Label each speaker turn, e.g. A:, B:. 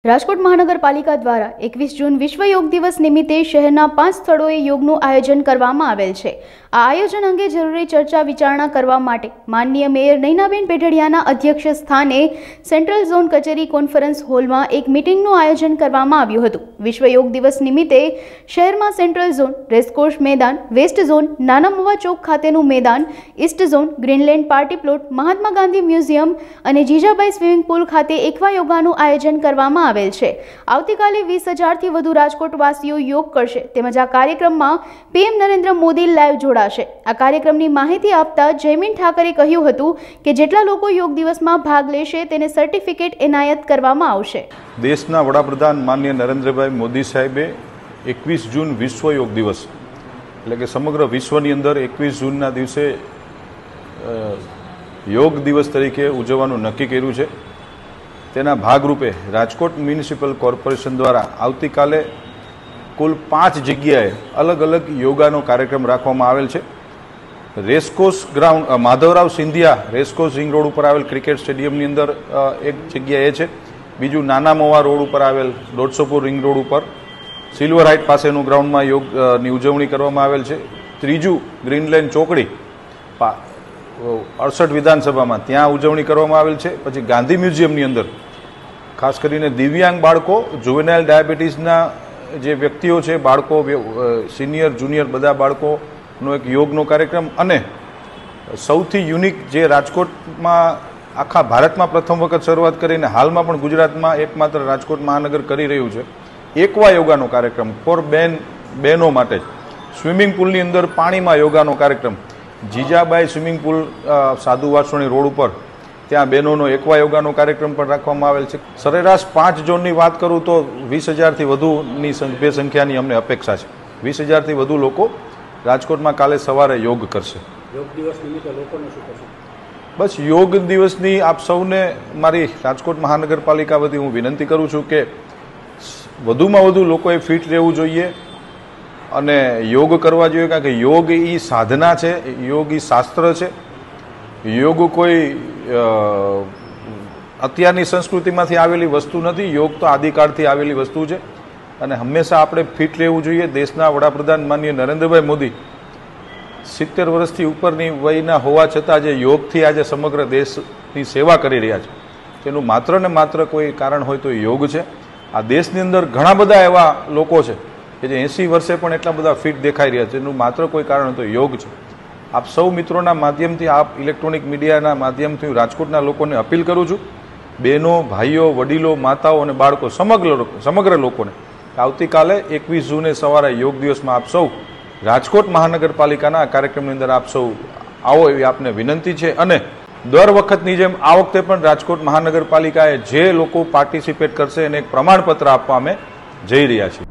A: રાજકોટ મહાનગરપાલિકા દ્વારા 21 જૂન વિશ્વ યોગ દિવસ નિમિત્તે શહેરના 5 સ્થળોએ યોગનું આયોજન કરવામાં આવેલ છે। આ આયોજન અંગે જરૂરી ચર્ચા વિચારણા કરવા માટે માનનીય મેયર નૈનાબેન પેઢડિયાના અધ્યક્ષ સ્થાને સેન્ટ્રલ ઝોન કચેરી કોન્ફરન્સ હોલમાં એક મીટિંગનું આયોજન કરવામાં આવ્યું હતું। વિશ્વ યોગ દિવસ નિમિત્તે શહેરમાં સેન્ટ્રલ ઝોન, રેસકોર્સ મેદાન, વેસ્ટ ઝોન, નાના મવા ચોક ખાતેનું મેદાન, east zone, Greenland party plot, Mahatma Gandhi museum અને જીજાબાઈ સ્વિમિંગ પુલ ખાતે એકવા યોગાનું આયોજન કરવામાં આવેલ છે। આવતીકાલે 20,000 થી વધુ રાજકોટવાસીઓ યોગ કરશે તેમજ આ કાર્યક્રમમાં પીએમ નરેન્દ્ર મોદી લાઈવ જોડાશે। આ કાર્યક્રમની માહિતી આપતા જયમીન ઠાકરે કહ્યું હતું કે જેટલા લોકો યોગ દિવસમાં ભાગ લેશે તેને સર્ટિફિકેટ એનાયત કરવામાં આવશે।
B: દેશના વડાપ્રધાન માનનીય નરેન્દ્રભાઈ મોદી સાહેબે 21 જૂન વિશ્વ યોગ દિવસ એટલે કે સમગ્ર વિશ્વની અંદર 21 જૂનના દિવસે યોગ દિવસ તરીકે ઉજવવાનું નક્કી કર્યું છે। તેના ભાગરૂપે રાજકોટ મ્યુનિસિપલ કોર્પોરેશન દ્વારા આવતીકાલે કુલ 5 જગ્યાએ અલગ અલગ યોગાનો કાર્યક્રમ રાખવામાં આવેલ છે। Racecourse ground Madhavrao Scindia racecourse ring road ઉપર આવેલ ક્રિકેટ સ્ટેડિયમની અંદર એક જગ્યા એ છે। બીજું નાના મવા રોડ ઉપર આવેલ 150 રિંગ રોડ ઉપર સિલ્વર હાઇટ પાસેનું ગ્રાઉન્ડમાં યોગની ઉજવણી કરવામાં આવેલ છે। ત્રીજું ગ્રીનલેન્ડ ચોકડી 68 વિધાનસભામાં ત્યાં ઉજવણી કરવામાં આવેલ છે। પછી ગાંધી મ્યુઝિયમની અંદર ખાસ કરીને દિવ્યાંગ બાળકો, જુવેનાઇલ ડાયાબિટીસના જે વ્યક્તિઓ છે, બાળકો, સિનિયર જુનિયર બધા બાળકોનો એક યોગનો કાર્યક્રમ અને સૌથી યુનિક જે રાજકોટમાં આખા ભારતમાં પ્રથમ વખત શરૂઆત કરીને હાલમાં પણ ગુજરાતમાં એકમાત્ર રાજકોટ મહાનગર કરી રહ્યું છે એકવા યોગાનો કાર્યક્રમ ફોર બહેનો માટે। સ્વિમિંગ પુલની અંદર પાણીમાં યોગાનો કાર્યક્રમ જીજાબાઈ સ્વિમિંગ પુલ સાધુ વાસણી રોડ ઉપર ત્યાં બહેનોનો એકવા યોગાનો કાર્યક્રમ પણ રાખવામાં આવેલ છે। સરેરાશ 5 ઝોનની વાત કરું તો 20,000 થી વધુની સંખ્યાની અમને અપેક્ષા છે। 20,000 થી વધુ લોકો રાજકોટમાં કાલે સવારે યોગ કરશે।
C: યોગ દિવસ નિમિત્તે લોકોને શું કહેશો?
B: બસ યોગ દિવસની આપ સૌને મારી રાજકોટ મહાનગરપાલિકા વતી હું વિનંતી કરું છું કે વધુમાં વધુ લોકોએ ફિટ રહેવું જોઈએ અને યોગ કરવા જોઈએ, કારણ કે યોગ એ સાધના છે, યોગ એ શાસ્ત્ર છે। યોગ કોઈ અત્યારની સંસ્કૃતિમાંથી આવેલી વસ્તુ નથી, યોગ તો આદિકાળથી આવેલી વસ્તુ છે અને હંમેશા આપણે ફિટ રહેવું જોઈએ। દેશના વડાપ્રધાન માનનીય નરેન્દ્રભાઈ મોદી 70 વર્ષથી ઉપરની વયના હોવા છતાં જે યોગથી આજે સમગ્ર દેશની સેવા કરી રહ્યા છે તેનું માત્ર ને માત્ર કોઈ કારણ હોય તો યોગ છે। આ દેશની અંદર ઘણા બધા એવા લોકો છે કે જે 80 વર્ષે પણ એટલા બધા ફિટ દેખાઈ રહ્યા છે, એનું માત્ર કોઈ કારણ તો યોગ છે। આપ સૌ મિત્રોના માધ્યમથી, આપ ઇલેક્ટ્રોનિક મીડિયાના માધ્યમથી રાજકોટના લોકોને અપીલ કરું છું, બહેનો, ભાઈઓ, વડીલો, માતાઓ અને બાળકો સમગ્ર લોકોને આવતીકાલે 21 જૂને સવારે યોગ દિવસમાં આપ સૌ રાજકોટ મહાનગરપાલિકાના કાર્યક્રમની અંદર આપ સૌ આવો એવી આપને વિનંતી છે। અને દર વખતની જેમ આ વખતે પણ રાજકોટ મહાનગરપાલિકાએ જે લોકો પાર્ટિસિપેટ કરશે એને એક પ્રમાણપત્ર આપવા અમે જઈ રહ્યા છીએ।